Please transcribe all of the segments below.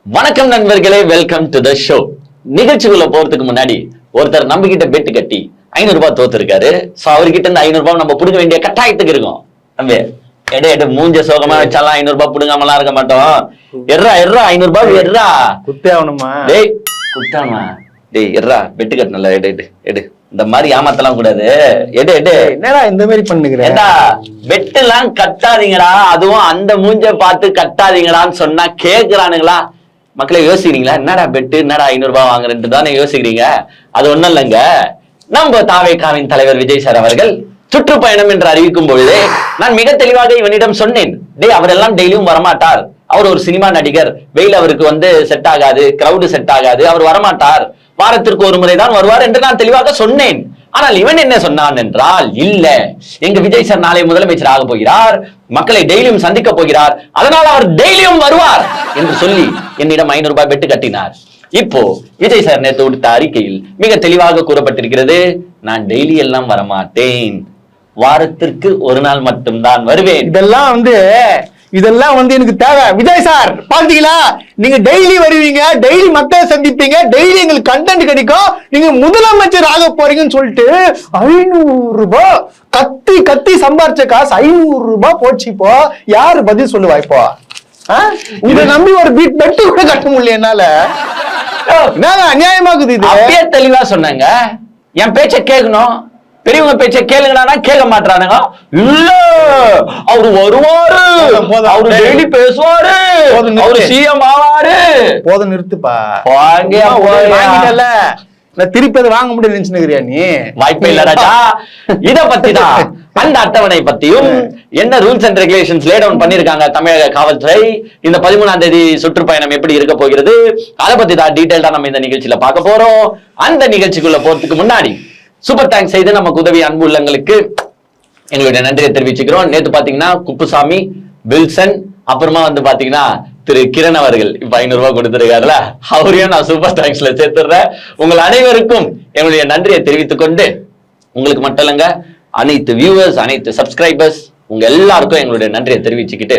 வணக்கம் நண்பர்களே, welcome to the show. நிகழ்ச்சிக்குள்ள போறதுக்கு முன்னாடி ஒருத்தர் நம்ம கிட்ட பெட்டு கட்டி 500 ரூபாய் தோத்துருக்காரு. சோ அவர்கிட்ட இருந்து 500 ரூபாய் நம்ம புடுங்க வேண்டிய கட்டாயத்துக்கு இருக்கோம். தம்பி எடு மூஞ்ச சோகமா வச்சாலாம் 500 ரூபாய் புடுங்காமலாம் இருக்க மாட்டோம். எர்ரா 500 ரூபாய் எர்ரா. குத்தே ஆகணுமா? டேய் குத்தாமா? டேய் எர்ரா பெட்டு கட்டணும்ல, எடு இந்த மாதிரி ஏமாத்தலாம் கூடாது. எடு என்னடா இந்த மாதிரி பண்ணுகிறேன்? பெட்டு எல்லாம் கட்டாதீங்கடா, அதுவும் அந்த மூஞ்ச பார்த்து கட்டாதீங்கடான்னு சொன்னா கேக்குறானுங்களா? மக்களை யோசிக்கிறீங்களா? என்னடா பெட்டு, என்னடா 500 ரூபாய் வாங்குறேன்ட்டு தானே யோசிக்கிறீங்க. அது ஒண்ணும் இல்லைங்க. நம்ம தாவேகாவின் தலைவர் விஜய் சார் அவர்கள் சுற்றுப்பயணம் என்று அறிவிக்கும் பொழுது நான் மிக தெளிவாக இவனிடம் சொன்னேன், டேய் அவரெல்லாம் டெய்லியும் வரமாட்டார், அவர் ஒரு சினிமா நடிகர், வெயில் அவருக்கு செட் ஆகாது, கிரௌடு செட் ஆகாது, அவர் வரமாட்டார், வாரத்திற்கு ஒரு முறைதான் வருவார் என்று நான் தெளிவாக சொன்னேன். ஆனால் இவன் என்ன சொன்னான் என்றால், இல்ல எங்க விஜய் சார் நாளை முதலமைச்சர் ஆக போகிறார், மக்களை டெய்லியும் சந்திக்க போகிறார், அதனால் அவர் டெய்லியும் வருவார் என்று சொல்லி என்னிடம் 500 ரூபாய் பெட்டு கட்டினார். இப்போ விஜய் சார் நேற்று விடுத்த அறிக்கையில் மிக தெளிவாக கூறப்பட்டிருக்கிறது, நான் டெய்லி எல்லாம் வரமாட்டேன், வாரத்திற்கு ஒரு நாள் மட்டும்தான் வருவேன். இதெல்லாம் எனக்கு தேவை. விஜய் சார் பாத்தீங்களா, நீங்க டெய்லி வருவீங்க, டெய்லி மக்களை சந்திப்பீங்க, டெய்லி எங்களுக்கு கண்டென்ட் கிடைக்கும், நீங்க முதலமைச்சர் ஆக போறீங்கன்னு சொல்லிட்டு 500 ரூபாய் கத்தி சம்பாரிச்ச காசு 500 ரூபாய் போச்சு. இப்போ யாரு பதில் சொல்லுவா? இப்போ இதை நம்பி ஒரு பெட்டு கூட கட்ட முடியல என்னால. அநியாயமாகுது இது. அப்படியே தெளிவா சொன்னாங்க, என் பேச்ச கேட்கணும், பெரியவங்க பேச்ச கேளுங்கடா, கேட்க மாட்டானுங்க. இல்ல அவரு வருவாரு, அவரு டெய்லி பேசுவாரு, அவரு சிஎம் ஆவாரு. போதும் நிறுத்துப்பா. வாங்கிட்டல திருப்பி அதை வாங்க முடியாது நினைச்சுக்கிறியா நீ? வாய்ப்பே இல்ல ராஜா. இத பத்திதான், அந்த அட்டவணை பத்தியும் என்ன rules and regulations lay down பண்ணிருக்காங்க தமிழக காவல்துறை, இந்த 13ஆம் தேதி சுற்றுப்பயணம் எப்படி இருக்க போகிறது, அதை பத்தி தான் டீடைல்டா நம்ம இந்த நிகழ்ச்சியில பார்க்க போறோம். அந்த நிகழ்ச்சிக்குள்ள போறதுக்கு முன்னாடி சூப்பர் தேங்க்ஸ் செய்து நமக்கு உதவி அன்பு உள்ளங்களுக்கு எங்களுடைய நன்றியை தெரிவிச்சுக்கிறோம். நேத்து பாத்தீங்கன்னா குப்புசாமி, வில்சன், அப்புறமா பாத்தீங்கன்னா திரு கிரண் அவர்கள் இப்ப 500 ரூபாய் கொடுத்திருக்காருல, அவரையும் நான் சூப்பர் தேங்க்ஸ்ல சேர்த்துறேன். உங்கள் அனைவருக்கும் எங்களுடைய நன்றியை தெரிவித்துக் கொண்டு, உங்களுக்கு மட்டும் இல்லைங்க, அனைத்து வியூவர்ஸ், அனைத்து சப்ஸ்கிரைபர்ஸ், உங்க எல்லாருக்கும் எங்களுடைய நன்றியை தெரிவிச்சுக்கிட்டு,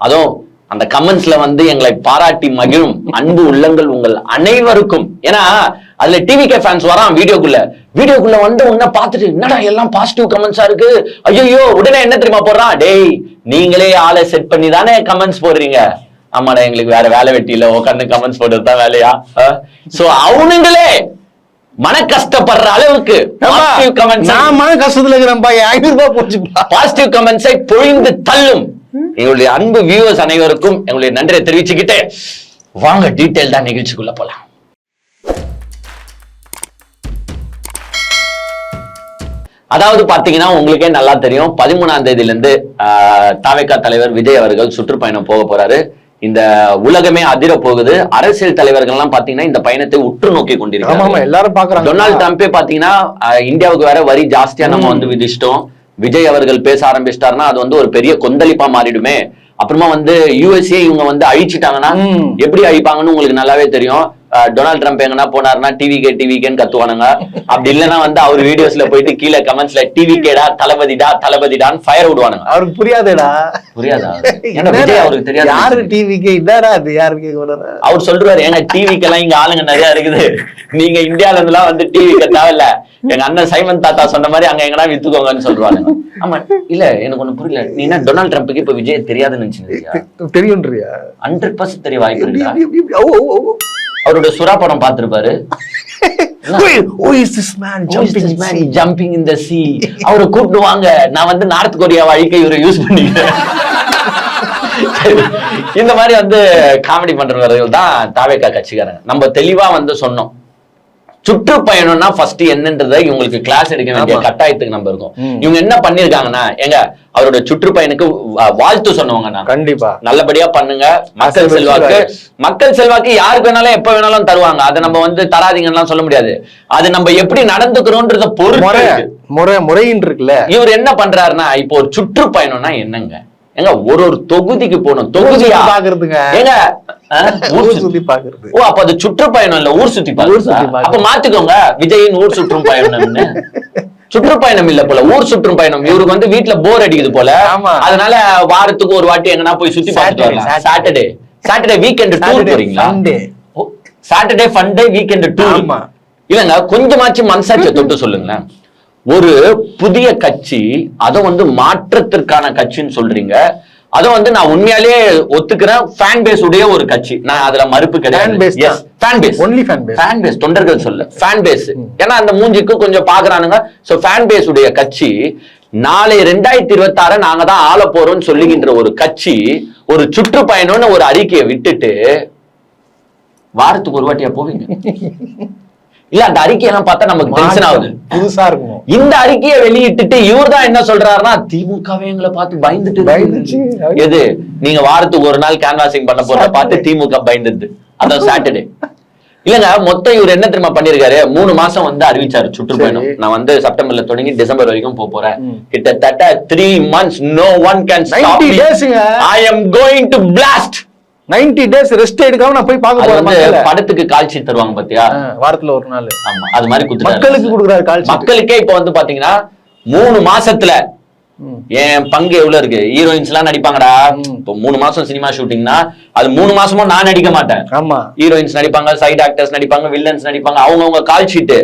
அதுவும் அந்த கமெண்ட்ஸ்ல எங்களை பாராட்டி மகிழும் அன்பு உள்ளங்கள் உங்கள் அனைவருக்கும். ஏன்னா அதுல டிவிகே ஃபேன்ஸ் வரான் வீடியோக்குள்ள உன்ன பார்த்துட்டு, என்னடா எல்லாம் பாசிட்டிவ் கமெண்ட்ஸா இருக்கு, ஐயோ உடனே என்ன தெரியுமா போடுறான், டேய் நீங்களே ஆளை செட் பண்ணி தானே கமெண்ட்ஸ் போடுறீங்க. ஆமாடா, எங்களுக்கு வேற வேலை வெட்டி இல்ல, உட்காந்து கமெண்ட்ஸ் போடுறதுதான் வேலையா? சோ அவனுங்களே மன கஷ்டப்படுற அளவுக்கு பாசிட்டிவ் கமெண்ட்ஸ், நான் மன கஷ்டத்துல இருக்கிறேன், 500 ரூபாய் போச்சு, பாசிட்டிவ் கமெண்ட்ஸை பொழிந்து தள்ளும் எங்களுடைய அன்பு வியூவர்ஸ் அனைவருக்கும் எங்களுடைய நன்றியை தெரிவிச்சுக்கிட்டு, வாங்க டீடைல் தான் நிகழ்ச்சிக்குள்ள போலாம். அதாவது பாத்தீங்கன்னா உங்களுக்கே நல்லா தெரியும், 13ஆம் தேதியில இருந்து தாவேகா தலைவர் விஜய் அவர்கள் சுற்றுப்பயணம் போக போறாரு. இந்த உலகமே அதிர போகுது. அரசியல் தலைவர்கள் எல்லாம் பாத்தீங்கன்னா இந்த பயணத்தை உற்று நோக்கி கொண்டிருக்காங்க. எல்லாரும் பாக்குறாங்க. டொனால்டு ட்ரம்பே பாத்தீங்கன்னா இந்தியாவுக்கு வேற வரி ஜாஸ்தியா நம்ம விதிச்சிட்டோம், விஜய் அவர்கள் பேச ஆரம்பிச்சிட்டாருன்னா அது ஒரு பெரிய கொந்தளிப்பா மாறிடுமே. அப்புறமா யூஎஸ்ஏ இவங்க அழிச்சிட்டாங்கன்னா எப்படி அழிப்பாங்கன்னு உங்களுக்கு நல்லாவே தெரியும். டொனால்டு ட்ரம்ப் எங்கன்னா போனாருன்னா டிவிகேன்னு கத்துவானுங்க. அப்படி இல்லைன்னா அவர் வீடியோஸ்ல போயிட்டு கீழே கமெண்ட்ஸ்ல டிவிகேடா தளபதிடான்னு ஃபயர் விடுவானுங்க. அவருக்கு புரியாதா? ஏன்னா விஜய் அவருக்கு தெரியாது யாரு டிவிகே இதாரா, அது யாருக்கு அவர் சொல்றாரு, ஏங்க டிவிக்கு எல்லாம் இங்க ஆளுங்க நிறைய இருக்குது, நீங்க இந்தியால இருந்து எல்லாம் டிவிக்கு தேவையில்ல, எங்க அண்ணன் சைமன் தாத்தா சொன்ன மாதிரி அங்க எங்கன்னா வித்துக்கோங்கன்னு சொல்றாங்க. ஆமா, இல்ல எனக்கு ஒண்ணு புரியல, நீ என்ன டொனால்டு ட்ரம்ப்புக்கு இப்ப விஜய் தெரியாதுன்னு நினைச்சீங்க? தெரியும்ன்றியா? 100% தெரிய வாய்ப்பு இருக்கு. அவரோட சுறா படம் பார்த்திருப்பாரு. jumping in the sea. அவரை கூப்பிடுவாங்க, நான் நார்த் கொரியாவை அழிக்க இவரை யூஸ் பண்ணிக்கிறேன். இந்த மாதிரி காமெடி பண்றவர்கள் தான் தாவேகா கட்சிக்காரங்க. நம்ம தெளிவா சொன்னோம், சுற்றுப்பயணம்னா ஃபர்ஸ்ட் என்னன்றதை இவங்களுக்கு கிளாஸ் எடுக்க வேண்டிய கட்டாயத்துக்கு நம்ம இருக்கோம். இவங்க என்ன பண்ணிருக்காங்கன்னா, எங்க அவரோட சுற்றுப்பயணுக்கு வாழ்த்து சொன்னவங்க, கண்டிப்பா நல்லபடியா பண்ணுங்க, மக்கள் செல்வாக்கு யாருக்கு வேணாலும் எப்ப வேணாலும் தருவாங்க, அதை நம்ம தராதீங்கன்னு சொல்ல முடியாது, அது நம்ம எப்படி நடந்துக்கிறோம்ன்றத பொறுத்து முறையின் இருக்குல்ல. இவர் என்ன பண்றாருன்னா, இப்போ ஒரு சுற்றுப்பயணம்னா என்னங்க, எங்க ஒரு தொகுதிக்கு போகணும், தொகுதியா பாக்குறதுங்க, ஏங்க ஊர் சுத்தி பாக்குறது. ஓ, அப்ப அது சுற்றுப்பயணம் இல்ல, ஊர் சுத்தி பாக்குறது. அப்ப மாத்திக்கோங்க, விஜயின் ஊர் சுற்றும் பயணம்னு. சுற்றுப்பயணம் இல்ல போல, ஊர் சுற்றும் பயணம். இவருக்கு வீட்டுல போர் அடிக்குது போல, அதனால வாரத்துக்கு ஒரு வாட்டி எங்கன்னா போய் சுத்தி பார்த்துட்டு வரலாம். சாட்டர்டே வீக்கெண்ட் டூர் போறீங்களா? சாட்டர்டே ஃபன் டே வீக்கெண்ட் டூர். இல்லங்க கொஞ்சமாச்சும் மனசாட்சியை தொட்டு சொல்லுங்களேன். ஒரு புதிய கட்சி, அதை வந்து மாற்றத்திற்கான கட்சின்னு சொல்றீங்க. அதை வந்து நான் உண்மையாலேயே ஒத்துக்கிறேன், ஃபேன் பேஸ் உடைய ஒரு கட்சி, நான் அதுல மறுப்பு கிடையாது. ஃபேன் பேஸ் தொண்டர்கள் சொல்ல ஃபேன் பேஸ், ஏன்னா அந்த மூஞ்சிக்கு கொஞ்சம் பாக்குறானுங்க. சோ ஃபேன் பேஸ் உடைய கட்சி நாளை 2026 நாங்க தான் ஆள போறோம்னு சொல்லுகின்ற ஒரு கட்சி ஒரு சுற்றுப்பயணம்னு ஒரு அறிக்கையை விட்டுட்டு வாரத்துக்கு ஒரு வாட்டியா போவீங்க? இல்ல அந்த அறிக்கையெல்லாம் பார்த்தா நமக்கு டென்ஷன் ஆகுது, புதுசா இருக்கும். இந்த அறிக்கையை வெளியிட்டுட்டு இவர் தான் என்ன சொல்றாருன்னா, திமுகவே எங்களை பார்த்து பயந்துச்சு. எது நீங்க வாரத்துக்கு ஒரு நாள் கேன்வாசிங் பண்ண போறத பார்த்து திமுக பயந்துது, அதான் சாட்டர்டே. இல்லங்க மொத்தம் இவர் என்ன தெரியுமா பண்ணிருக்காரு, 3 மாசம் வந்து அறிவிச்சாரு சுற்றுப்பயணம். நான் வந்து செப்டம்பர்ல தொடங்கி டிசம்பர் வரைக்கும் போறேன். கிட்டத்தட்ட 3 months no one can stop me. I am going to blast. 90 days rest எடுக்காம நான் போய் பார்க்க போறேன். படத்துக்கு கால் ஷீட் தருவாங்க பாத்தியா, வாரத்துல ஒரு நாள். ஆமா அது மாதிரி மக்களுக்கு கொடுக்குறாரு கால் ஷீட். மக்களுக்கே இப்ப வந்து பாத்தீங்கன்னா 3 மாசத்துல என் பங்கு எவ்வளவு இருக்கு. ஹீரோயின்ஸ் எல்லாம் நடிப்பாங்கடா. இப்போ 3 மாசம் சினிமா ஷூட்டிங்னா அது 3 மாசமும் நான் நடிக்க மாட்டேன். ஆமா, ஹீரோயின்ஸ் நடிப்பாங்க, சைடு ஆக்டர்ஸ் நடிப்பாங்க, வில்லன்ஸ் நடிப்பாங்க. அவங்க கால் ஷீட்.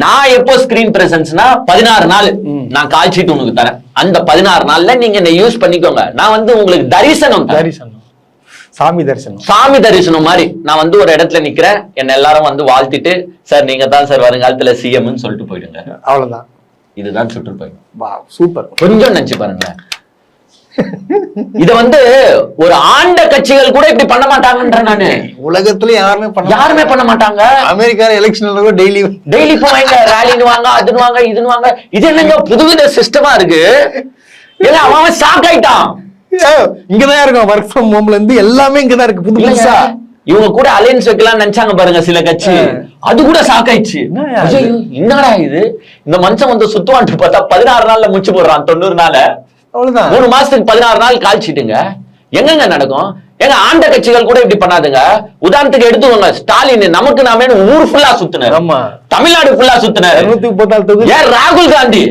நான் எப்போ ஸ்கிரீன் பிரசன்ஸ்னா 16 நாள் நான் கால் ஷீட் உனக்கு தரேன். அந்த 16 நாள்ல நீங்க என்ன யூஸ் பண்ணிக்கோங்க. நான் வந்து உங்களுக்கு தரிசனம் சாமி தரிசனம் மாதிரி நான் வந்து ஒரு இடத்துல நிக்கிறேன், என்ன எல்லாரும் வந்து வாழ்த்திட்டு, சார் நீங்க தான் சார் வருங்காலத்துல சிஎம்னு சொல்லிட்டு போயிடுங்க. அவ்வளவுதான். இதுதான் சுற்றுப்பயணம். சூப்பர். கொஞ்சம் நினைச்சு பாருங்க, இத வந்து ஒரு ஆண்ட கட்சிகள் கூட இப்படி பண்ண மாட்டாங்கன்ற. நானு உலகத்துல யாருமே பண்ண மாட்டாங்க. அமெரிக்கா எலெக்ஷன்ல டெய்லி போவாங்க, ரேலின்னு வாங்க, அதுன்னு வாங்க, இதுன்னு வாங்க. இது என்னங்க புதுவித சிஸ்டமா இருக்கு. ஏன்னா அவன் ஷாக் ஆயிட்டான். இங்கதான் இருக்கும், ஒர்க் ஃப்ரம் ஹோம்ல இருந்து எல்லாமே இங்கதான் இருக்கு. புதுசா இவங்க கூட அலையன்ஸ் வைக்கலாம் நினைச்சாங்க பாருங்க சில கட்சி, அது கூட ஷாக் ஆயிடுச்சு. என்னடா இது, இந்த மனுஷன் வந்து சுத்துவான்ட்டு பார்த்தா 16 நாள்ல முடிச்சு போடுறான். 90 நாள், அவ்வளவுதான். 3 மாசத்துக்கு 16 நாள் கால்ச்சிட்டுங்க. எங்கங்க நடக்கும்? ஏங்க ஆண்ட கட்சிகள் கூட இப்படி பண்ணாதுங்க. உதாரணத்துக்கு எடுத்துக்கோங்க, ஸ்டாலின் நமக்கு நாமே ஊர் ஃபுல்லா சுத்தினார், தமிழ்நாடு ஃபுல்லா சுத்தினாரு. ஏன் ராகுல் காந்தி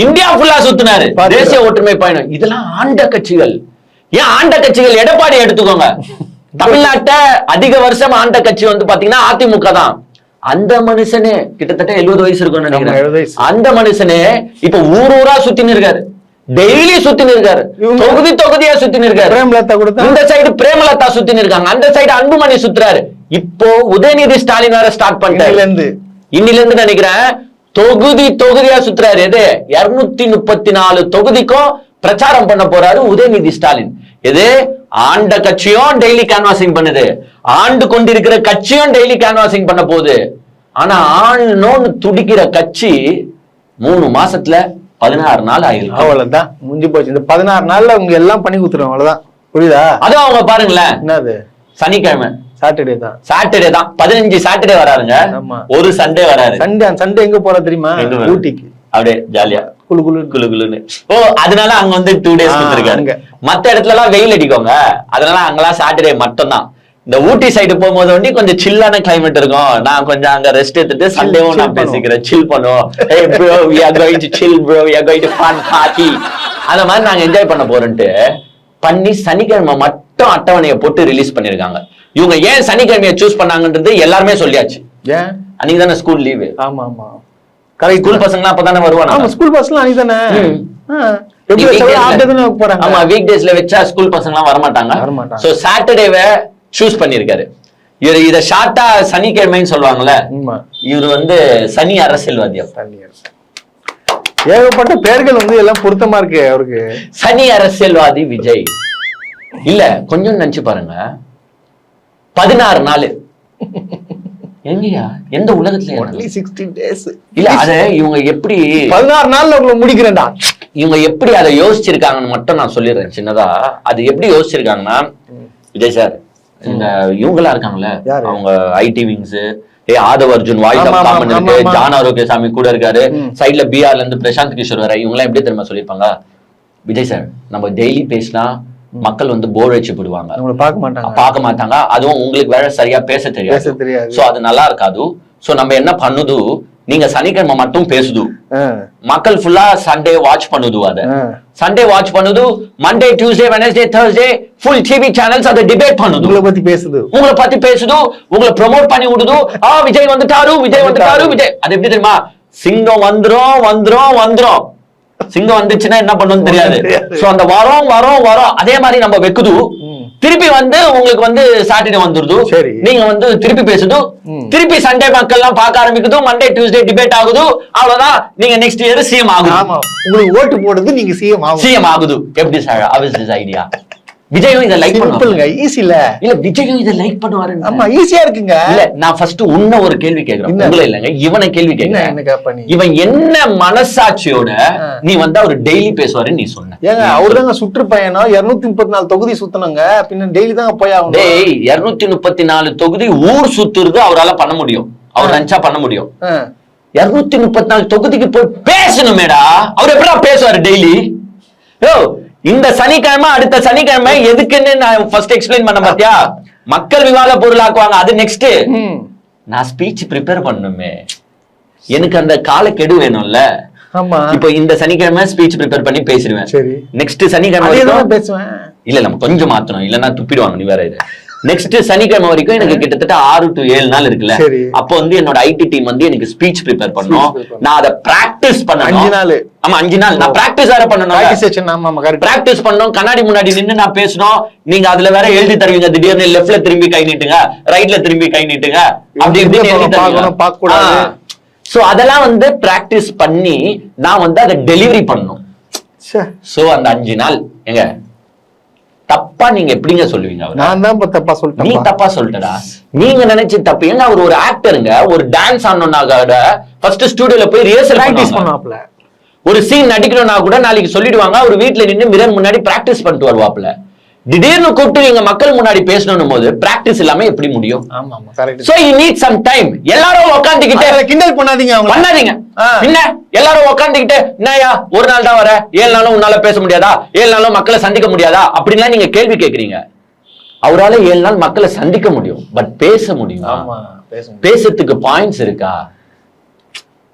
இந்தியா ஃபுல்லா சுத்தினாரு, தேசிய ஒற்றுமை பயணம். இதெல்லாம் ஆண்ட கட்சிகள். ஏன் ஆண்ட கட்சிகள் எடப்பாடி எடுத்துக்கோங்க, தமிழ்நாட்டை அதிக வருஷம் ஆண்ட கட்சி வந்து பாத்தீங்கன்னா அதிமுக தான். அந்த மனுஷனே கிட்டத்தட்ட 70 வயசு இருக்கும்னு நினைக்கிறேன். அந்த மனுஷனே இப்ப ஊரா சுத்தின்னு இருக்காரு, டெய்லி சுத்தின்னு இருக்காரு, தொகுதியா சுத்தின்னு இருக்காரு. இந்த சைடு பிரேமலதா சுத்தின்னு இருக்காங்க, அந்த சைடு அன்புமணி சுத்துறாரு. இப்போ உதயநிதி ஸ்டாலின் வேற ஸ்டார்ட் பண்ணிட்டாரு. இன்னில இருந்து நினைக்கிறேன் தொகுதியா சுத்துறாரு. எது 234 தொகுதிக்கும் பிரச்சாரம் பண்ண போறாரு உதயநிதி ஸ்டாலின். எது ஆண்ட கட்சியும் டெய்லி கேன்வாசிங் பண்ணுது, ஆண்டு கொண்டிருக்கிற கட்சியும் டெய்லி கேன்வாசிங் பண்ண போகுது. ஆனா ஆண்னோன்னு துடிக்கிற கட்சி 3 மாசத்துல 16 நாள் ஆயிருக்கு. அவ்வளவுதான், முடிஞ்சு போச்சு. இந்த 16 நாள்ல உங்க எல்லாம் பண்ணி கொடுத்துருவோம். அவ்வளவுதான், புரியுதா? அதான் அவங்க பாருங்களேன், என்னது சனிக்கிழமை சாட்டர்டே தான் 15 சாட்டர்டே வராருங்க, ஒரு சண்டே வராரு. சண்டே எங்க போற தெரியுமா? ஊட்டிக்கு. அப்படியே ஜாலியா குளுன்னு. ஓ அதனால அங்க வந்து 2 days கொடுத்துருக்காங்க. மத்த இடத்துல எல்லாம் வெயில் அடிக்கோங்க, அதனால அங்கெல்லாம் சாட்டர்டே மட்டும் தான். இந்த ஊட்டி சைடு போகும்போது வந்து கொஞ்சம் சில்லான கிளைமேட் இருக்கும். நான் கொஞ்சம் அங்க ரெஸ்ட் எடுத்துட்டு சண்டேவும் நான் பேசிக்கிறேன், சில் பண்ணுவோம். Hey bro, we are going to chill bro, we are going to fun party. அந்த மாதிரி நாங்க என்ஜாய் பண்ண போறோம்ட்டு பண்ணி சனிக்கிழமை மட்டும் அட்டவணையை போட்டு ரிலீஸ் பண்ணிருக்காங்க. இவங்க ஏன் சனிக்கிழமையை சூஸ் பண்ணாங்கன்றது எல்லாருமே சொல்லியாச்சு. ஏன் அன்னைக்கு தானே ஸ்கூல் லீவு. ஆமா கரெக்ட், ஸ்கூல் பசங்க அப்பதானே வருவாங்க. ஸ்கூல் பசங்க அன்னைக்கு தானே. ஆமா, வீக் டேஸ்ல வச்சா ஸ்கூல் பசங்க எல்லாம் வரமாட்டாங்க. சோ சாட்டர்டேவை சூஸ் பண்ணிருக்காரு. இவர் இத ஷார்ட்டா சனிக்கிழமைன்னு சொல்லுவாங்கல்ல, இவர் வந்து சனி அரசியல்வாதியா. ஏகப்பட்ட பேர்கள் வந்து எல்லாம் பொருத்தமா இருக்கு அவருக்கு. சனி அரசியல்வாதி விஜய் இல்ல, கொஞ்சம் நினைச்சு பாருங்க, 16 நாள் எங்கயா எந்த உலகத்துல 16 days இல்ல. அத இவங்க எப்படி 16 நாள்ல உங்களை முடிக்கிறேன்டா, இவங்க எப்படி அதை யோசிச்சிருக்காங்கன்னு மட்டும் நான் சொல்லிடுறேன் சின்னதா. அது எப்படி யோசிச்சிருக்காங்கன்னா, விஜய் சார் இந்த இவங்களா இருக்காங்கல்ல, அவங்க IT wings, Aadhav Arjun voice of common இருக்கு, ஜான் ஆரோக்கியசாமி கூட இருக்காரு, சைட்ல பிஆர்ல இருந்து பிரசாந்த் கிஷோர் வர, இவங்க எல்லாம் எப்படி தெரியுமா சொல்லிருப்பாங்க, விஜய் சார் நம்ம டெய்லி பேசினா மக்கள் வந்து போர் வச்சு போடுவாங்க, பார்க்க மாட்டாங்க. அதுவும் உங்களுக்கு வேற சரியா பேச தெரியாது. சோ அது நல்லா இருக்காது. சோ நம்ம என்ன பண்ணுது, நீங்க சனிக்கிழமை மட்டும் பேசுது மக்கள் ஃபுல்லா சண்டே வாட்ச் பண்ணுது அத சண்டே வாட்ச் பண்ணுது Monday Tuesday Wednesday Thursday full TV channels அதை டிபேட் பண்ணுது உங்களை பத்தி பேசுது உங்களை ப்ரோமோட் பண்ணி விடுது விஜய் வந்துட்டாரு விஜய் அது எப்படி தெரியுமா சிங்கம் வந்துரும் சிங்கம் வந்துச்சுன்னா என்ன பண்ணுன்னு தெரியாது சோ அந்த வரோம் அதே மாதிரி நம்ம வைக்குது திருப்பி வந்து உங்களுக்கு வந்து சாட்டர்டே வந்துருது நீங்க வந்து திருப்பி பேசுது திருப்பி சண்டே மக்கள் எல்லாம் பார்க்க ஆரம்பிக்குது மண்டே டியூஸ்டே டிபேட் ஆகுது அவ்வளவுதான் நீங்க நெக்ஸ்ட் இயர் சிஎம் ஆகுது உங்களுக்கு ஓட்டு போடுறது நீங்க சிஎம் ஆகுது எப்படி சார் அவஸ் ஐடியா விஜயும் இதை லைக் பண்ணுவாங்க ஈஸி இல்ல விஜயும் இதை லைக் பண்ணுவாரு ஆமா ஈஸியா இருக்குங்க இல்ல நான் ஃபர்ஸ்ட் உன்ன ஒரு கேள்வி கேக்குறேன் உங்களே இல்லங்க இவனை கேள்வி கேக்குறேன் இவன் என்ன மனசாட்சியோட நீ வந்து அவர் டெய்லி பேசுவாருன்னு நீ சொன்ன ஏங்க அவருதாங்க சுற்றுப்பயணம் 234 தொகுதி சுத்தணுங்க பின்ன டெய்லி தாங்க போய் ஆகணும் டேய் 234 தொகுதி ஊர் சுத்துறது அவரால பண்ண முடியும் அவர் நினைச்சா பண்ண முடியும் 234 தொகுதிக்கு போய் பேசணுமேடா அவர் எப்படா பேசுவாரு டெய்லி இந்த சனிக்கிழமை அடுத்த சனிக்கிழமை எதுக்குன்னு நான் ஃபர்ஸ்ட் எக்ஸ்பிளைன் பண்ண பாத்தியா மக்கள் விவாத பொருளாக்குவாங்க அது நெக்ஸ்ட் நான் ஸ்பீச் ப்ரிப்பேர் பண்ணுமே எனக்கு அந்த காலக்கெடு வேணும்ல இப்போ இந்த சனிக்கிழமை ஸ்பீச் ப்ரிப்பேர் பண்ணி பேசிடுவேன் நெக்ஸ்ட் சனிக்கிழமை பேசுவேன் இல்ல நம்ம கொஞ்சம் மாத்தணும் இல்லன்னா துப்பிடுவாங்க நீ வேற இது நெக்ஸ்ட் சனிக்கிழமை வரைக்கும் எனக்கு கிட்டத்தட்ட 6 to 7 நாள் இருக்குல்ல அப்போ வந்து என்னோட ஐடி டீம் வந்து எனக்கு ஸ்பீச் ப்ரிப்பேர் பண்ணணும் நான் அதை பிராக்டிஸ் பண்ணணும் 5 நாள் ஆமா 5 நாள் நான் பிராக்டிஸ் வேற பண்ணணும் பிராக்டிஸ் பண்ணணும் கண்ணாடி முன்னாடி நின்னு நான் பேசணும் நீங்க அதுல வேற எழுதி தருவீங்க திடீர்னு லெஃப்ட்ல திரும்பி கை நீட்டுங்க ரைட்ல திரும்பி கை நீட்டுங்க அப்படி இப்படி சோ அதெல்லாம் வந்து பிராக்டிஸ் பண்ணி நான் வந்து அதை டெலிவரி பண்ணணும் சோ அந்த 5 நாள் எங்க தப்பா நீங்க எப்படிங்க சொல்லுவீங்க நான் தான் தப்பா சொல்லிட்டேன் நீ தப்பா சொல்லிட்டடா நீங்க நினைச்சு தப்பு ஏங்க அவர் ஒரு ஆக்டருங்க ஒரு டான்ஸ் ஆடணும்னா கூட ஃபர்ஸ்ட் ஸ்டுடியோல போய் ரிஹர்சல் பிராக்டிஸ் பண்ணுவாப்ல ஒரு சீன் நடிக்கணும்னா கூட நாளைக்கு சொல்லிடுவாங்க அவர் வீட்டுல நின்று மிரர் முன்னாடி பிராக்டிஸ் பண்ணிட்டு வருவாப்ல திடீர்னு கூப்பிட்டு நீங்க மக்கள் முன்னாடி பேசணும் போது பிராக்டிஸ் இல்லாம எப்படி முடியும் so you need some time எல்லாரும் உட்காந்துக்கிட்டு கிண்டல் பண்ணாதீங்க என்ன எல்லாரும் உட்காந்துக்கிட்டு என்னயா ஒரு நாள் தான் வர 7 நாளும் உன்னால பேச முடியாதா 7 நாளும் மக்களை சந்திக்க முடியாதா அப்படின்லாம் நீங்க கேள்வி கேக்குறீங்க அவரால 7 நாள் மக்களை சந்திக்க முடியும் பட் பேச முடியும் பேசுறதுக்கு பாயிண்ட்ஸ் இருக்கா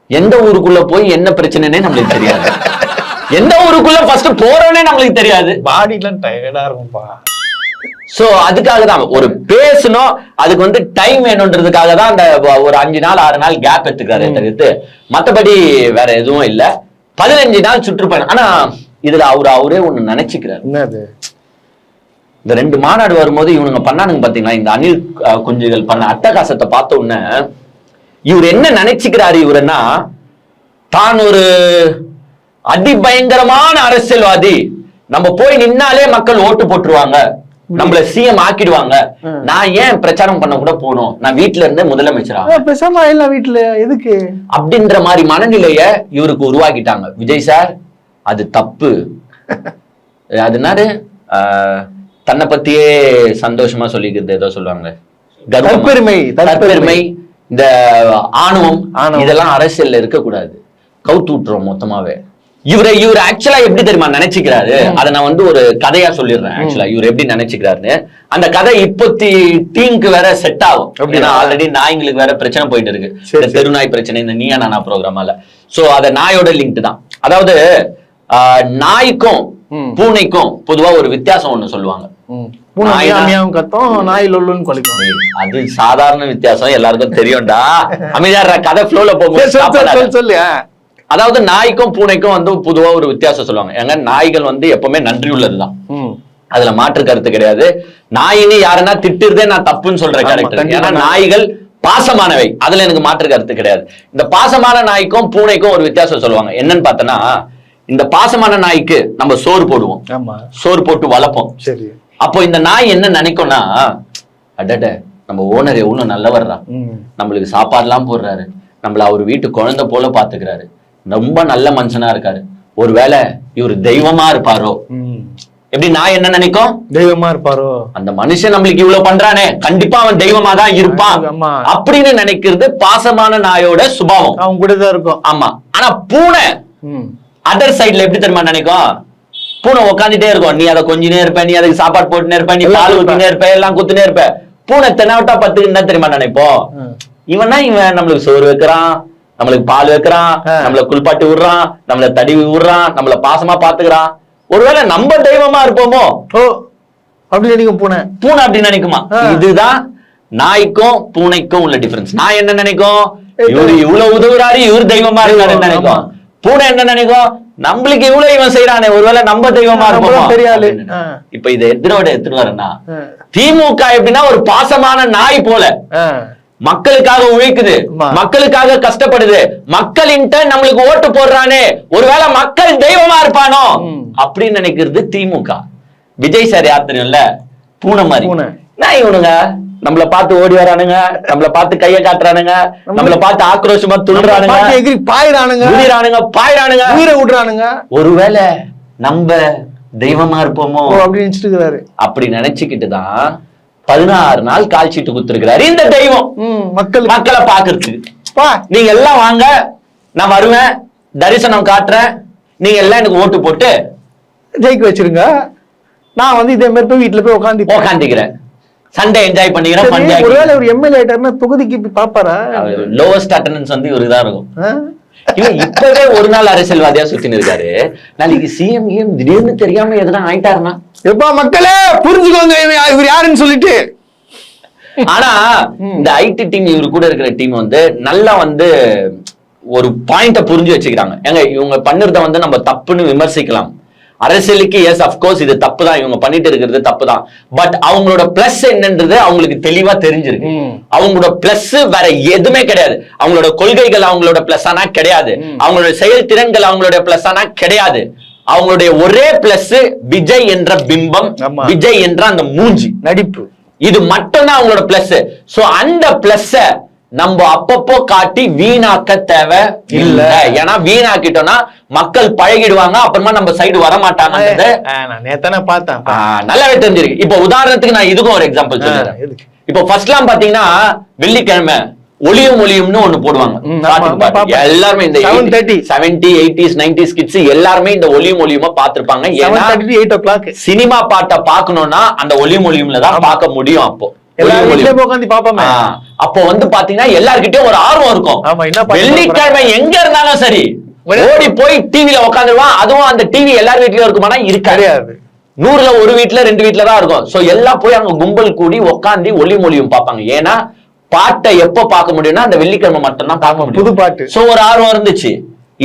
எந்த ஊருக்குள்ள போய் என்ன பிரச்சனைனே நம்மளுக்கு தெரியாது எந்த ஊருக்குள்ள ஃபர்ஸ்ட் போறோனே நம்மளுக்கு தெரியாது பாடிலாம் டயர்டா இருக்கும்பா சோ அதுக்காக தான் ஒரு பேசணும் அதுக்கு வந்து டைம் வேணும்ன்றதுக்காக தான் அந்த ஒரு 5 நாள் 6 நாள் கேப் எடுத்துக்காரு தவிர்த்து மத்தபடி வேற எதுவும் இல்ல 15 நாள் சுற்றுப்பயணம் ஆனா இதுல அவரே ஒண்ணு நினைச்சுக்கிறாரு என்னது இந்த 2 மாநாடு வரும்போது இவனுங்க பண்ணானுங்க பாத்தீங்களா இந்த அணில் குஞ்சுகள் பண்ண அட்டகாசத்தை பார்த்த உடனே இவர் என்ன நினைச்சுக்கிறாரு இவருன்னா தான் ஒரு அதிபயங்கரமான அரசியல்வாதி நம்ம போய் நின்னாலே மக்கள் ஓட்டு போட்டுருவாங்க நம்மள சிஎம் ஆக்கிடுவாங்க நான் ஏன் பிரச்சாரம் பண்ண கூட போகணும் நான் வீட்டுல இருந்து முதலமைச்சரா பேசாம இல்ல வீட்டுல எதுக்கு அப்படின்ற மாதிரி மனநிலைய இவருக்கு உருவாக்கிட்டாங்க விஜய் சார் அது தப்பு அதனால தன்னை பத்தியே சந்தோஷமா சொல்லிக்கிறது ஏதோ சொல்லுவாங்க தற்பெருமை இந்த ஆணவம் இதெல்லாம் அரசியல்ல இருக்க கூடாது கவுத்து விட்டுறோம் மொத்தமாவே இவர் ஆக்சுவலா எப்படி தெரியுமா நினைச்சுக்கிறாரு அதை நான் வந்து ஒரு கதையா சொல்லிடுறேன் ஆக்சுவலா இவர் எப்படி நினைச்சுக்கிறாருன்னு அந்த கதை இப்போத்தி டீமுக்கு வேற செட் ஆகும் அப்படின்னா ஆல்ரெடி நாய்ங்களுக்கு வேற பிரச்சனை போயிட்டு இருக்கு இந்த தெருநாய் பிரச்சனை இந்த நீயா நானா ப்ரோக்ராமால சோ அத நாயோட லிங்க் தான் அதாவது நாய்க்கும் பூனைக்கும் பொதுவா ஒரு வித்தியாசம் ஒண்ணு சொல்லுவாங்க அது சாதாரண வித்தியாசம் எல்லாருக்கும் தெரியும்டா அமைதியா கதை ஃப்ளோல போகும்போது சொல்லு அதாவது நாய்க்கும் பூனைக்கும் வந்து பொதுவா ஒரு வித்தியாசம் சொல்லுவாங்க ஏங்க நாய்கள் வந்து எப்பவுமே நன்றி உள்ளதுதான் அதுல மாற்று கருத்து கிடையாது நாயின்னு யாருன்னா திட்டுறதே நான் தப்புன்னு சொல்ற கேரக்டர் ஏன்னா நாய்கள் பாசமானவை அதுல எனக்கு மாற்று கருத்து கிடையாது இந்த பாசமான நாய்க்கும் பூனைக்கும் ஒரு வித்தியாசம் சொல்லுவாங்க என்னன்னு பார்த்தோன்னா இந்த பாசமான நாய்க்கு நம்ம சோறு போடுவோம் சோறு போட்டு வளர்ப்போம் அப்போ இந்த நாய் என்ன நினைக்கும்னா அடட நம்ம ஓனர் எவ்வளவு நல்லவர்றா நம்மளுக்கு சாப்பாடு எல்லாம் போடுறாரு நம்மள அவர் வீட்டு குழந்தை போல பாத்துக்கிறாரு ரொம்ப நல்ல மனுஷனா இருக்காரு ஒருவேளை இவர் தெய்வமா இருப்பாரோ எப்படி நான் என்ன நினைக்கும் தெய்வமா இருப்பாரோ அந்த மனுஷன் நம்மளுக்கு இவ்வளவு பண்றானே கண்டிப்பா அவன் தெய்வமா தான் இருப்பான் அப்படின்னு நினைக்கிறது பாசமான நாயோட சுபாவம் அவன் கூடதான் இருக்கும் ஆமா ஆனா பூனை அதர் சைட்ல எப்படி தெரியுமா நினைக்கும் பூனை உட்காந்துட்டே இருக்கும் நீ அதை கொஞ்சினே இருப்ப நீ அதுக்கு சாப்பாடு போட்டுனே இருப்ப நீ பால் ஊத்தினே இருப்ப எல்லாம் குத்துனே இருப்ப பூனை தென்னாவட்டா 10 என்ன தெரியுமா நினைப்போம் இவன் நம்மளுக்கு சோறு வைக்கிறான் நம்மளுக்கு பால் வைக்கிறான், நம்மள குளிப்பாட்டி விடுறான், நம்மள தடவி விடுறான், நம்மள பாசமா பாத்துக்கிறான். ஒருவேளை நம்ம தெய்வமா இருப்போமோ? ஓ அப்படி நினைக்கும் பூனை அப்படி நினைக்குமா? இதுதான் நாய்க்கும் பூனைக்கும் உள்ள டிஃபரன்ஸ். நான் என்ன நினைக்கும், இவரு இவ்வளவு உதவுறாரு, இவர் தெய்வமா இருக்காருன்னு நினைக்கும். பூனை என்ன நினைக்கும், நம்மளுக்கு இவ்வளவு இவன் செய்யறானே, ஒருவேளை நம்ம தெய்வமா இருப்போம் தெரியாது. இப்ப இதை எதிரோட எடுத்துட்டு வரேன்னா, திமுக எப்படின்னா ஒரு பாசமான நாய் போல மக்களுக்காக உழைக்குது, மக்களுக்காக கஷ்டப்படுது, மக்களின்ட்ட நம்மளுக்கு ஓட்டு போடுறானே, ஒருவேளை மக்கள் தெய்வமா இருப்பானோ அப்படின்னு நினைக்கிறது திமுக. விஜய் சார் யார் தெரியும்ல, பூனை மாதிரி. நான் இவனுங்க நம்மள பார்த்து ஓடி வரானுங்க, நம்மள பார்த்து கைய காட்டுறானுங்க, நம்மள பார்த்து ஆக்ரோஷமா துள்ளுறானுங்க, பாயிரானுங்க, உயிரை விடுறானுங்க. ஒருவேளை நம்ம தெய்வமா இருப்போமோ அப்படி நினைச்சிட்டு இருக்கிறாரு. அப்படி நினைச்சுக்கிட்டுதான் 16 நாள் கால் சீட்டு குடுத்திருக்கிறாரு இந்த தெய்வம் மக்களை பாக்குறதுக்கு. நீங்க எல்லாம் வாங்க, நான் வருவேன், தரிசனம் காட்டுறேன், நீங்க எல்லாம் எனக்கு ஓட்டு போட்டு ஜெயிக்க வச்சிருங்க, நான் வந்து இதே மாதிரி போய் வீட்டுல போய் உட்காந்துக்கிறேன், சண்டே என்ஜாய் பண்ணிக்கிறேன். ஒருவேளை ஒரு எம்எல்ஏ ஆயிட்டாருன்னா தொகுதிக்கு பாப்பாரா? லோவஸ்ட் அட்டெண்டன்ஸ் வந்து இவருதான் இருக்கும். இப்பவே ஒரு நாள் அரசியல்வாதியா சுத்தின்னு இருக்காரு, நாளைக்கு சிஎம் திடீர்னு தெரியாம எதுனா ஆயிட்டாருன்னா எப்பா மக்களே புரிஞ்சுக்கோங்க இவர் யாருன்னு சொல்லிட்டு. ஆனா இந்த ஐடி டீம், இவரு கூட இருக்கிற டீம் வந்து நல்லா வந்து ஒரு பாயிண்ட புரிஞ்சு வச்சுக்கிறாங்க. ஏங்க இவங்க பண்ணுறத வந்து நம்ம தப்புன்னு விமர்சிக்கலாம், அரசியலுக்கு எஸ் அப்கோர்ஸ் இது தப்பு தான், இவங்க பண்ணிட்டு இருக்கிறது தப்பு தான். பட் அவங்களோட பிளஸ் என்னன்றது அவங்களுக்கு தெளிவா தெரிஞ்சிருக்கு. அவங்களோட பிளஸ் வேற எதுவுமே கிடையாது. அவங்களோட கொள்கைகள் அவங்களோட பிளஸ் ஆனா கிடையாது, அவங்களோட செயல்திறன்கள் அவங்களோட பிளஸ் ஆனா கிடையாது. அவங்களுடைய ஒரே பிளஸ் விஜய் என்ற பிம்பம், விஜய் என்ற அந்த மூஞ்சி நடிப்பு, இது மட்டும்தான் அவங்களோட பிளஸ். சோ அந்த பிளஸ் நம்ம அப்பப்போ காட்டி வீணாக்க தேவை இல்ல. ஏன்னா வீணாக்கிட்டோம்னா மக்கள் பழகிடுவாங்க, அப்புறமா நம்ம சைடு வர மாட்டாங்க. நல்லாவே தெரிஞ்சிருக்கு. இப்ப உதாரணத்துக்கு நான் இதுக்கும் ஒரு எக்ஸாம்பிள் சொல்றேன். இப்போ ஃபர்ஸ்ட்லாம் பாத்தீங்கன்னா வெள்ளிக்கிழமை ஒளியும் ஒளியும்னு ஒண்ணு போடுவாங்க. எல்லாருமே இந்த 70s 80s 90s கிட்ஸ் எல்லாருமே இந்த ஒளியும் ஒளியுமா பாத்துருப்பாங்க. சினிமா பாட்டை பாக்கணும்னா அந்த ஒளியும் ஒளியும்ல தான் பார்க்க முடியும். அப்போ அப்போ வந்து பாத்தீங்கன்னா எல்லார்கிட்டயும் ஒரு ஆர்வம் இருக்கும். வெள்ளிக்கிழமை எங்க இருந்தாலும் சரி ஓடி போய் டிவில உட்காந்துருவான். அதுவும் அந்த டிவி எல்லார் வீட்லயும் இருக்குமானா இருக்காது, 100ல ஒரு வீட்டுல 2 வீட்டுல தான் இருக்கும். சோ எல்லாம் போய் அங்க கும்பல் கூடி உட்காந்து ஒளி மொழியும் பார்ப்பாங்க. ஏன்னா பாட்டை எப்ப பார்க்க முடியும்னா அந்த வெள்ளிக்கிழமை மட்டும் தான் பார்க்க முடியும், புது பாட்டு. சோ ஒரு ஆர்வம் இருந்துச்சு.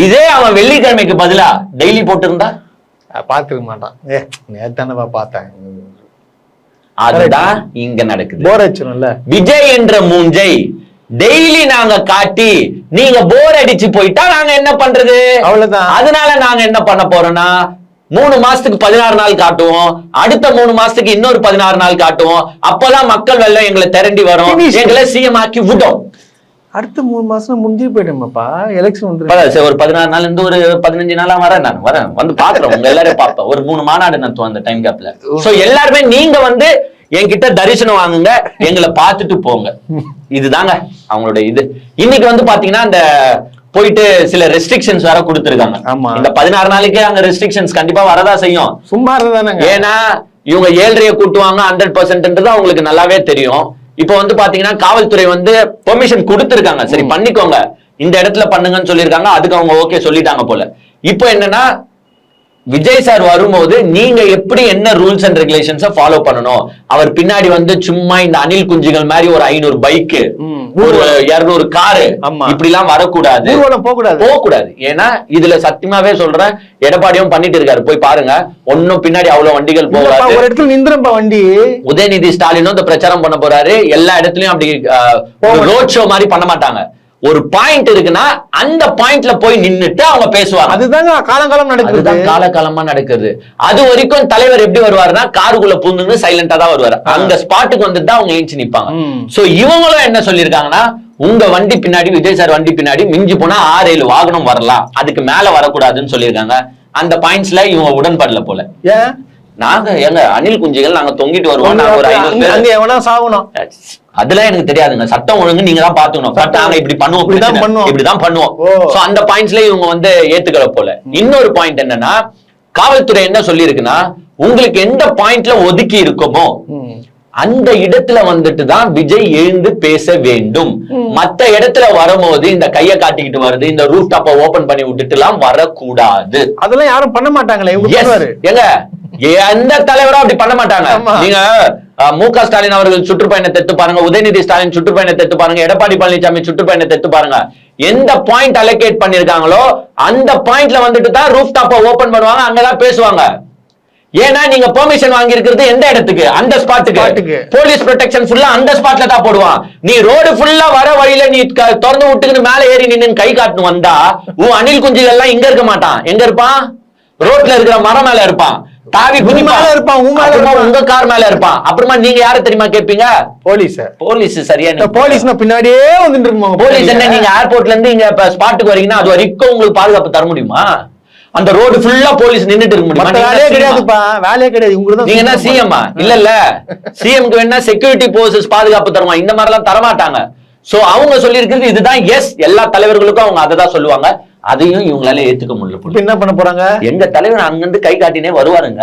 இதே அவன் வெள்ளிக்கிழமைக்கு பதிலா டெய்லி போட்டு இருந்தா பாத்துக்க மாட்டான். நேத்தானவா பார்த்தேன். அதுதான் இங்க நடக்குது. போர் அடிச்சிரும்ல. விஜய் என்ற மூஞ்சை டெய்லி நாங்க காட்டி நீங்க போர் அடிச்சு போயிட்டா நாங்க என்ன பண்றது? அவ்வளவுதான். அதனால நாங்க என்ன பண்ண போறோம்னா 3 மாசத்துக்கு 16 நாள் காட்டுவோம், அடுத்த 3 மாசத்துக்கு இன்னொரு 16 நாள் காட்டுவோம். அப்பதான் மக்கள் வெள்ளம் எங்களை திரண்டி வரும், எங்களை சிஎம் ஆக்கி விடும். அடுத்த 3 மாசம் முடிஞ்சு போயிடுமாப்பா, எலெக்ஷன் வந்து ஒரு 16 நாள் இருந்து ஒரு 15 நாளா வரேன், நான் வரேன் வந்து பாக்குறேன், உங்க எல்லாரும் பாப்பேன். ஒரு 3 மாநாடு நடத்துவோம் அந்த டைம் கேப்ல. சோ எல்லாருமே நீங்க வந்து என்கிட்ட தரிசனம் வாங்குங்க, எங்களை பார்த்துட்டு போங்க. இதுதாங்க அவங்களோட இது. இன்னைக்கு வந்து பாத்தீங்கன்னா அந்த போயிட்டு சில ரெஸ்ட்ரிக்ஷன்ஸ் வேற கொடுத்திருக்காங்க. இந்த 16 நாளைக்கே அங்க ரெஸ்ட்ரிக்ஷன்ஸ் கண்டிப்பா வரதா செய்யும். சும்மா இருந்தானே, ஏன்னா இவங்க 7:30 கூட்டுவாங்க 100%, அவங்களுக்கு நல்லாவே தெரியும். இப்ப வந்து பாத்தீங்கன்னா காவல்துறை வந்து பெர்மிஷன் கொடுத்திருக்காங்க, சரி பண்ணிக்கோங்க, இந்த இடத்துல பண்ணுங்கன்னு சொல்லியிருக்காங்க. அதுக்கு அவங்க ஓகே சொல்லிட்டாங்க போல. இப்போ என்னன்னா விஜய் சார் வரும்போது நீங்க எப்படி என்ன ரூல்ஸ் அண்ட் ரெகுலேஷன்ஸை ஃபாலோ பண்ணணும். அவர் பின்னாடி வந்து சும்மா இந்த அணில் குஞ்சுகள் மாதிரி ஒரு 500 பைக்கு, ஒரு 200 காரு இப்படி எல்லாம் வரக்கூடாது, போக கூடாது. ஏன்னா இதுல சத்தியமாவே சொல்றேன், எடப்பாடியும் பண்ணிட்டு இருக்காரு, போய் பாருங்க. ஒன்னும் பின்னாடி அவ்வளவு வண்டிகள் போகாது. ஒரு இடத்துல நிந்திரம்பா வண்டி. உதயநிதி ஸ்டாலினும் இந்த பிரச்சாரம் பண்ண போறாரு. எல்லா இடத்துலயும் அப்படி ரோட் ஷோ மாதிரி பண்ண மாட்டாங்க. ஒரு பாயிண்ட் இருக்குன்னா அந்த பாயிண்ட்ல போய் நின்னுட்டு அவங்க பேசுவாங்க. அதுதாங்க காலங்காலம் நடக்குது, காலகாலமா நடக்குது. அது வரைக்கும் தலைவர் எப்படி வருவாருன்னா காருக்குள்ள பூந்துன்னு சைலண்டா தான் வருவாரு. அந்த ஸ்பாட்டுக்கு வந்துட்டு தான் அவங்க ஏஞ்சி நிப்பாங்க. சோ இவங்களும் என்ன சொல்லிருக்காங்கன்னா, உங்க வண்டி பின்னாடி, விஜய் சார் வண்டி பின்னாடி மிஞ்சி போனா 6-7 வாகனம் வரலாம், அதுக்கு மேல வரக்கூடாதுன்னு சொல்லியிருக்காங்க. அந்த பாயிண்ட்ஸ்ல இவங்க உடன்படல போல. நாங்க எங்க அணில் குஞ்சுகள் நாங்க தொங்கிட்டு வருவோம், நாங்க ஒரு 500 பேர் சாகணும், அதெல்லாம் எனக்கு தெரியாதுங்க. சட்டம் ஒழுங்கு நீங்க தான் பாத்துக்கணும். பட் நாங்க இப்படி பண்ணுவோம், இப்படிதான் பண்ணுவோம். சோ அந்த பாயிண்ட்ஸ்ல இவங்க வந்து ஏத்துக்கல போல. இன்னொரு பாயிண்ட் என்னன்னா, காவல்துறை என்ன சொல்லி இருக்குன்னா, உங்களுக்கு எந்த பாயிண்ட்ல ஒதுக்கி இருக்குமோ அந்த இடத்துல வந்துட்டு தான் விஜய் எழுந்து பேச வேண்டும். மத்த இடத்துல வரும்போது இந்த கையை காட்டிக்கிட்டு வருது, இந்த ரூஃப் டாப்பை ஓபன் பண்ணி விட்டுட்டு எல்லாம் வரக்கூடாது. அதெல்லாம் யாரும் பண்ண மாட்டாங்களே. எங்க எந்த தலைவரும் அப்படி பண்ண மாட்டாங்க. நீங்க மு.க. ஸ்டாலின் அவர்கள் சுற்றுப்பயணத்தை எடுத்து பாருங்க, உதயநிதி ஸ்டாலின் சுற்றுப்பயணத்தை எடுத்து பாருங்க, எடப்பாடி பழனிசாமி சுற்றுப்பயணத்தை எடுத்து பாருங்க. எந்த பாயிண்ட் அலோகேட் பண்ணிருக்காங்களோ அந்த பாயிண்ட்ல வந்துட்டு தான் ரூஃப் டாப்பை ஓபன் பண்ணுவாங்க, அங்கதான் பேசுவாங்க. ஏன்னா நீங்க பெர்மிஷன் வாங்கி இருக்கிறது எந்த இடத்துக்கு? அந்த ஸ்பாட்டுக்கு. போலீஸ் ப்ரொடெக்ஷன் ஃபுல்லா அந்த ஸ்பாட்ல தான் போடுவான். நீ ரோடு ஃபுல்லா வர வழியில நீ திறந்து விட்டுக்கிட்டு மேல ஏறி நின்னு கை காட்டணும் வந்தா உன் அணில் குஞ்சுகள் எல்லாம் இங்க இருக்க மாட்டான். எங்க இருப்பான்? ரோட்ல இருக்கிற மரம் மேல இருப்பான், தாவி குதி மேல இருப்பான், உங்க கார் மேல இருப்பான். அப்புறமா நீங்க யார தெரியுமா கேட்பீங்க? போலீஸ். சரியா? போலீஸ் பின்னாடியே வந்துட்டு இருப்பாங்க. போலீஸ் என்ன, நீங்க ஏர்போர்ட்ல இருந்து இங்க ஸ்பாட்டுக்கு வரீங்கன்னா அது வரைக்கும் உங்களுக்கு பாதுகாப்பு தர முடியுமா? அந்த ரோடு ஃபுல்லா போலீஸ் நின்னுட்டு இருக்க முடியுமா? வேலையே கிடையாதுப்பா, வேலையே கிடையாது. நீங்க என்ன சிஎம்? இல்ல சிஎம்க்கு வேணா செக்யூரிட்டி போர்சஸ் பாதுகாப்பு தருமா? இந்த மாதிரி எல்லாம் தரமாட்டாங்க. சோ அவங்க சொல்லி இருக்கிறது இதுதான். எஸ், எல்லா தலைவர்களுக்கும் அவங்க அதை தான் சொல்லுவாங்க. அதையும் இவங்களால ஏத்துக்க முடியல. என்ன பண்ண போறாங்க? எங்க தலைவர் அங்கிருந்து கை காட்டினே வருவாருங்க.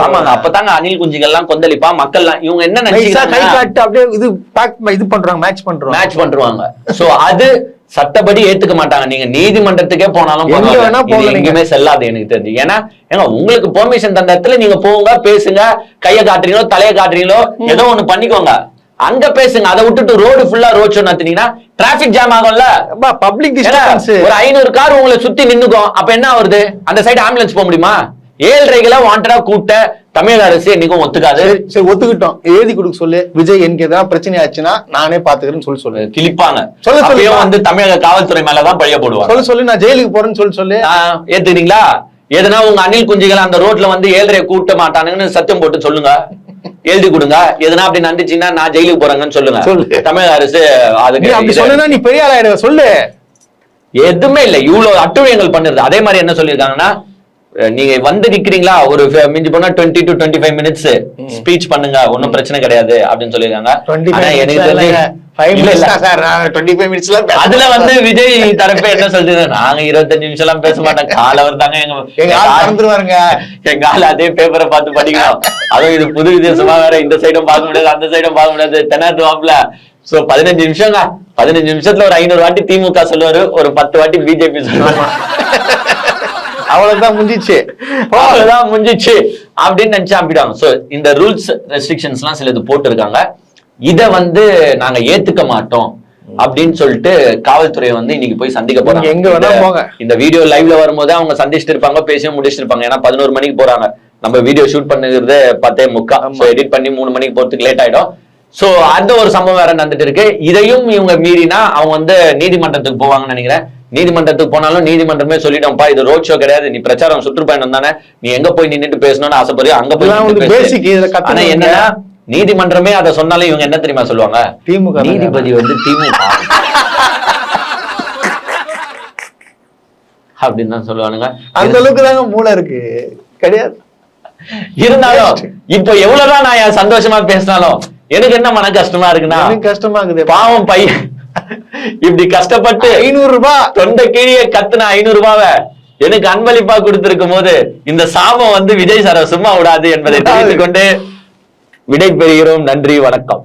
ஆமாங்க, அப்பதாங்க அணில் குஞ்சுகள் எல்லாம் கொந்தளிப்பா. மக்கள் எல்லாம் இவங்க என்ன நினைச்சா கை காட்டு அப்படியே இது பண்றாங்க, மேட்ச் பண்றாங்க. சோ அது சட்டப்படி ஏத்துக்க மாட்டாங்க. நீங்க நீதிமன்றத்துக்கே போனாலும் எங்கேயுமே செல்லாது எனக்கு தெரிஞ்சு. ஏன்னா உங்களுக்கு பெர்மிஷன் தந்த இடத்துல நீங்க போங்க, பேசுங்க, கையை காட்டுறீங்களோ தலையை காட்டுறீங்களோ ஏதோ ஒண்ணு பண்ணிக்கோங்க, அங்க பேசுங்க. அதை விட்டுட்டு ரோடு ஃபுல்லா ரோட் ஷோ நடத்தினீங்கன்னா டிராபிக் ஜாம் ஆகும்ல. Public disturbance. ஒரு 500 கார் உங்களை சுத்தி நின்னுக்கும். அப்ப என்ன வருது? அந்த சைடு ஆம்புலன்ஸ் போக முடியுமா? ஏழ்றைகளை வாண்டடா கூட்ட தமிழக அரசு என்னைக்கும் ஒத்துக்காது. சரி, ஒத்துக்கிட்டோம். எழுதி கொடுக்க சொல்லு. விஜய் எனக்கு ஏதாவது பிரச்சனை ஆச்சுன்னா நானே பாத்துக்கிறேன்னு சொல்லு. கிளிப்பாங்க. சொல்ல வந்து தமிழக காவல்துறை மேலதான் பழிய போடுவாங்க. சொல்லு நான் ஜெயிலுக்கு போறேன்னு சொல்லு. ஏத்துக்கிறீங்களா? எதனா உங்க அணில் குஞ்சுகள் அந்த ரோட்ல வந்து ஏழ்றைய கூட்ட மாட்டானுங்கன்னு சத்தியம் போட்டு சொல்லுங்க, எழுதி கொடுங்க. எதனா அப்படி நண்டுச்சுன்னா நான் ஜெயிலுக்கு போறேங்கன்னு சொல்லுங்க. தமிழக அரசு அதுக்கு சொல்லுனா நீ பெரிய ஆளாயிடுவ. சொல்லு. எதுவுமே இல்ல, இவ்வளவு அட்டுழியங்கள் பண்ணுறது. அதே மாதிரி என்ன சொல்லிருக்காங்கன்னா, நீங்க வந்து நிக்கிறீங்களா, ஒரு மிஞ்சி போனா 20 to 25 மினிட்ஸ் ஸ்பீச் பண்ணுங்க, ஒன்னும் பிரச்சனை கிடையாது அப்படின்னு சொல்லிருக்காங்க. அதுல வந்து விஜய் தரப்பே என்ன சொல்றது, நாங்க 25 நிமிஷம் எல்லாம் பேச மாட்டோம், காலவர் தாங்க எங்க ஆள் அதே பேப்பரை பார்த்து படிக்கணும். அதுவும் இது புது வித்தியாசமா வேற, இந்த சைடும் பார்க்க முடியாது அந்த சைடும் பார்க்க முடியாது, தென்னாட்டுவாப்ல. சோ 15 நிமிஷங்க, 15 நிமிஷத்துல ஒரு 500 வாட்டி திமுக சொல்லுவாரு, ஒரு 10 வாட்டி பிஜேபி சொல்லுவாரு. அவ்வளவுதான் முடிஞ்சிச்சு அப்படின்னு நினைச்சு அம்பிடுவாங்க. சோ இந்த ரூல்ஸ் ரெஸ்ட்ரிக்ஷன்ஸ் எல்லாம் சிலது போட்டு இருக்காங்க. இத வந்து நாங்க ஏத்துக்க மாட்டோம் அப்படின்னு சொல்லிட்டு காவல்துறையை வந்து இன்னைக்கு போய் சந்திக்க போறாங்க. எங்க வேணா போங்க. இந்த வீடியோ லைவ்ல வரும்போது அவங்க சந்திச்சுட்டு இருப்பாங்க, பேசியும் முடிச்சுட்டு இருப்பாங்க. ஏன்னா 11 மணிக்கு போறாங்க. நம்ம வீடியோ ஷூட் பண்ணுறது 10:45. எடிட் பண்ணி 3 மணிக்கு போறதுக்கு லேட் ஆயிடும். சோ அந்த ஒரு சம்பவம் வேற நடந்துட்டு இருக்கு. இதையும் இவங்க மீறினா அவங்க வந்து நீதிமன்றத்துக்கு போவாங்கன்னு நினைக்கிறேன். நீதிமன்றத்துக்கு போனாலும் நீதிமன்றமே சொல்லிட்டோம்ப்பா, இது ரோட் ஷோ கிடையாது, நீ பிரச்சாரம் சுற்றுப்பயணம் தானே, நீ எங்க போய் நின்னுட்டு பேசணும்னு ஆசைப்படுறியோ அங்க போய். ஆனா என்னன்னா நீதிமன்றமே அதை சொன்னாலும் இவங்க என்ன தெரியுமா சொல்லுவாங்க, திமுக நீதிபதி வந்து திமுக அப்படின்னு தான் சொல்லுவானுங்க. அந்த அளவுக்கு தாங்க மூளை இருக்கு கிடையாது. இருந்தாலும் இப்போ எவ்வளவுதான் நான் சந்தோஷமா பேசினாலும் எனக்கு என்ன மன கஷ்டமா இருக்குன்னா, கஷ்டமா இருக்குது. பாவம் பையன் இப்படி கஷ்டப்பட்டு 500 ரூபாய் தொண்டை கீழே கத்துன 500 ரூபாவை எனக்கு அன்பளிப்பா கொடுத்திருக்கும் போது இந்த சாபம் வந்து விஜய் சார சும்மா விடாது என்பதை தெரிவித்துக் கொண்டு விடை பெறுகிறோம். நன்றி, வணக்கம்.